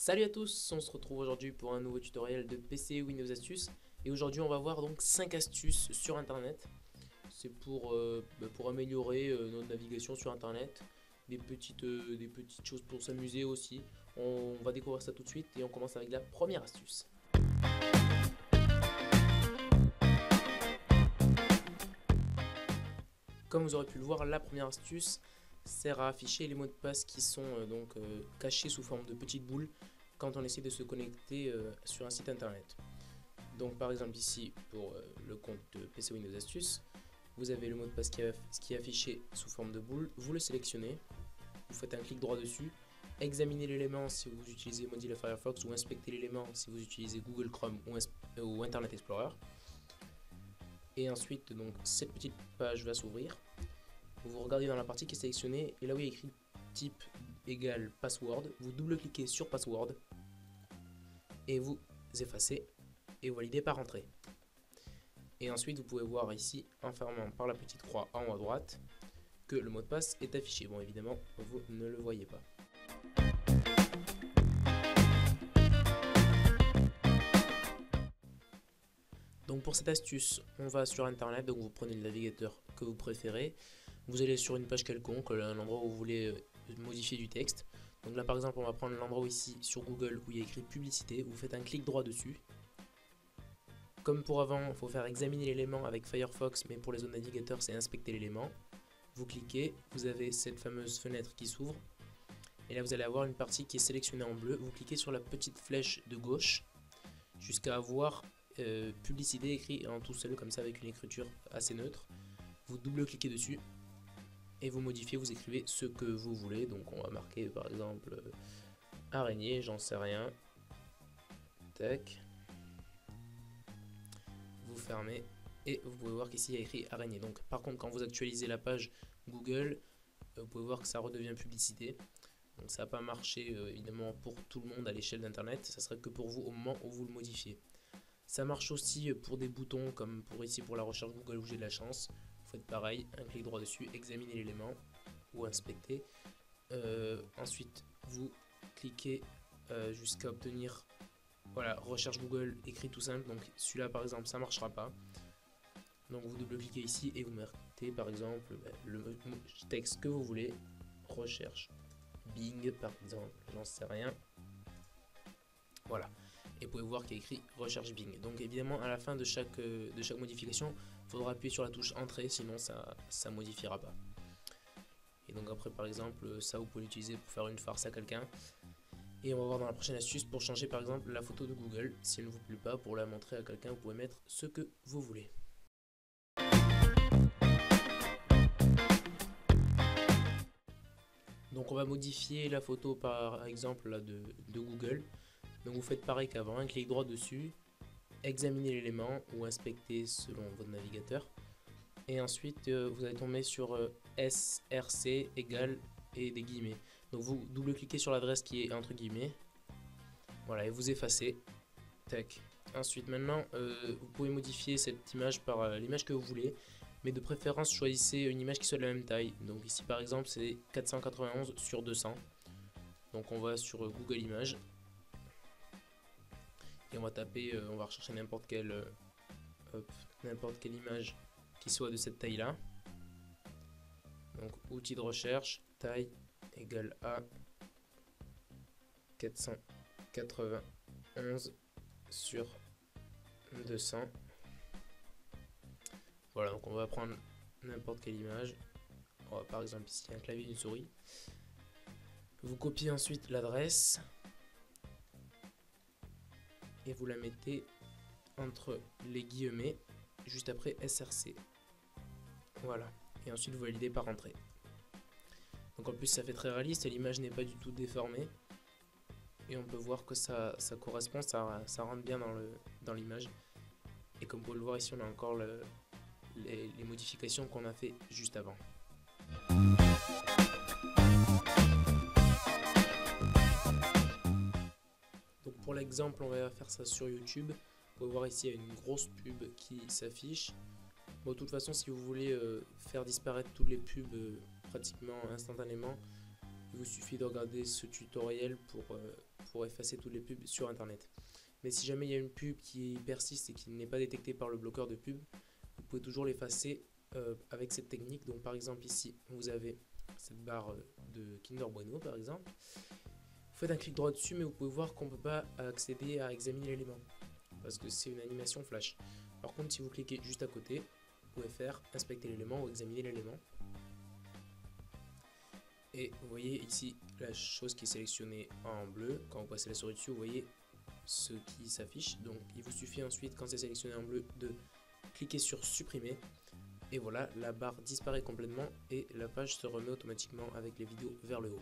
Salut à tous, on se retrouve aujourd'hui pour un nouveau tutoriel de PC Windows Astuces. Et aujourd'hui on va voir donc 5 astuces sur internet. C'est pour améliorer notre navigation sur internet. Des petites choses pour s'amuser aussi. On va découvrir ça tout de suite et on commence avec la première astuce. Comme vous aurez pu le voir, la première astuce sert à afficher les mots de passe qui sont cachés sous forme de petites boules quand on essaie de se connecter sur un site internet. Donc par exemple ici pour le compte de PC Windows Astuces, vous avez le mot de passe qui est affiché sous forme de boule, vous le sélectionnez, vous faites un clic droit dessus, examinez l'élément si vous utilisez Mozilla Firefox ou inspectez l'élément si vous utilisez Google Chrome ou Internet Explorer. Et ensuite donc cette petite page va s'ouvrir. Vous regardez dans la partie qui est sélectionnée et là où il y a écrit type égale password, vous double-cliquez sur password et vous effacez et validez par entrée. Et ensuite vous pouvez voir ici en fermant par la petite croix en haut à droite que le mot de passe est affiché. Bon évidemment vous ne le voyez pas. Donc pour cette astuce, on va sur internet, donc vous prenez le navigateur que vous préférez, vous allez sur une page quelconque, un endroit où vous voulez modifier du texte. Donc là par exemple on va prendre l'endroit ici sur Google où il y a écrit publicité, vous faites un clic droit dessus. Comme pour avant, il faut faire examiner l'élément avec Firefox, mais pour les autres navigateurs c'est inspecter l'élément. Vous cliquez, vous avez cette fameuse fenêtre qui s'ouvre, et là vous allez avoir une partie qui est sélectionnée en bleu, vous cliquez sur la petite flèche de gauche jusqu'à avoir publicité écrit en tout seul comme ça avec une écriture assez neutre. Vous double-cliquez dessus et vous modifiez, vous écrivez ce que vous voulez. Donc on va marquer par exemple araignée, j'en sais rien. Tac. Vous fermez et vous pouvez voir qu'ici il y a écrit araignée. Donc par contre quand vous actualisez la page Google, vous pouvez voir que ça redevient publicité. Donc ça n'a pas marché évidemment pour tout le monde à l'échelle d'internet, ça serait que pour vous au moment où vous le modifiez. Ça marche aussi pour des boutons comme pour ici pour la recherche Google où j'ai de la chance. Vous faites pareil, un clic droit dessus, examinez l'élément ou inspecter. Ensuite vous cliquez jusqu'à obtenir voilà, recherche Google écrit tout simple. Donc celui-là par exemple ça marchera pas. Donc vous double-cliquez ici et vous mettez par exemple le texte que vous voulez. Recherche Bing par exemple, j'en sais rien. Voilà. Et vous pouvez voir qu'il y a écrit recherche Bing. Donc évidemment à la fin de chaque modification, il faudra appuyer sur la touche entrée, sinon ça ne modifiera pas. Et donc après par exemple, ça vous pouvez l'utiliser pour faire une farce à quelqu'un. Et on va voir dans la prochaine astuce pour changer par exemple la photo de Google. Si elle ne vous plaît pas, pour la montrer à quelqu'un, vous pouvez mettre ce que vous voulez. Donc on va modifier la photo par exemple là, de Google. Donc vous faites pareil qu'avant, un clic droit dessus, examinez l'élément ou inspecter selon votre navigateur. Et ensuite vous allez tomber sur src égale et des guillemets. Donc vous double-cliquez sur l'adresse qui est entre guillemets. Voilà, et vous effacez. Tac. Ensuite maintenant vous pouvez modifier cette image par l'image que vous voulez. Mais de préférence choisissez une image qui soit de la même taille. Donc ici par exemple c'est 491 sur 200. Donc on va sur Google Images. Et on va taper, on va rechercher n'importe quelle image qui soit de cette taille là. Donc outil de recherche, taille égale à 491 sur 200. Voilà, donc on va prendre n'importe quelle image. On va par exemple ici un clavier d'une souris. Vous copiez ensuite l'adresse et vous la mettez entre les guillemets juste après src. Voilà, et ensuite vous validez par entrée. Donc en plus ça fait très réaliste et l'image n'est pas du tout déformée. Et on peut voir que ça correspond, ça rentre bien dans l'image. Et comme vous pouvez le voir ici, on a encore les modifications qu'on a fait juste avant. Donc pour l'exemple, on va faire ça sur YouTube. Vous pouvez voir ici, il y a une grosse pub qui s'affiche. Bon, de toute façon, si vous voulez faire disparaître toutes les pubs pratiquement instantanément, il vous suffit de regarder ce tutoriel pour effacer toutes les pubs sur internet. Mais si jamais il y a une pub qui persiste et qui n'est pas détectée par le bloqueur de pub, vous pouvez toujours l'effacer avec cette technique. Donc par exemple ici vous avez cette barre de Kinder Bueno par exemple. Vous faites un clic droit dessus, mais vous pouvez voir qu'on ne peut pas accéder à examiner l'élément parce que c'est une animation flash. Par contre, si vous cliquez juste à côté, vous pouvez faire inspecter l'élément ou examiner l'élément. Et vous voyez ici la chose qui est sélectionnée en bleu. Quand vous passez la souris dessus, vous voyez ce qui s'affiche. Donc il vous suffit ensuite, quand c'est sélectionné en bleu, de cliquer sur supprimer. Et voilà, la barre disparaît complètement et la page se remet automatiquement avec les vidéos vers le haut.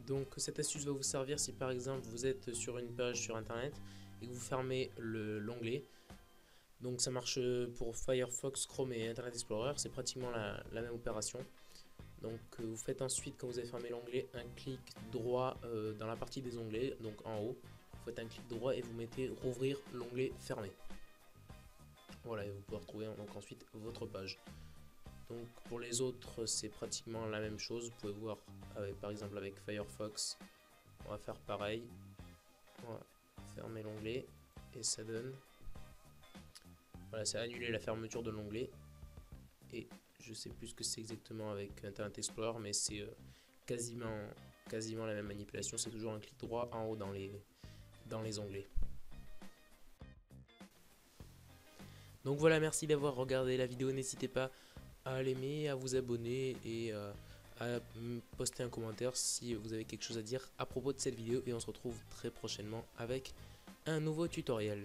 Donc cette astuce va vous servir si par exemple vous êtes sur une page sur internet et que vous fermez l'onglet. Donc ça marche pour Firefox, Chrome et Internet Explorer, c'est pratiquement la même opération. Donc vous faites ensuite, quand vous avez fermé l'onglet, un clic droit dans la partie des onglets, donc en haut. Vous faites un clic droit et vous mettez rouvrir l'onglet fermé. Voilà, et vous pouvez retrouver donc ensuite votre page. Donc pour les autres, c'est pratiquement la même chose. Vous pouvez voir par exemple avec Firefox, on va faire pareil. On va fermer l'onglet et ça donne. Voilà, ça a annulé la fermeture de l'onglet. Et je sais plus ce que c'est exactement avec Internet Explorer, mais c'est quasiment la même manipulation. C'est toujours un clic droit en haut dans les onglets. Donc voilà, merci d'avoir regardé la vidéo. N'hésitez pas à l'aimer, à vous abonner et à poster un commentaire si vous avez quelque chose à dire à propos de cette vidéo. Et on se retrouve très prochainement avec un nouveau tutoriel.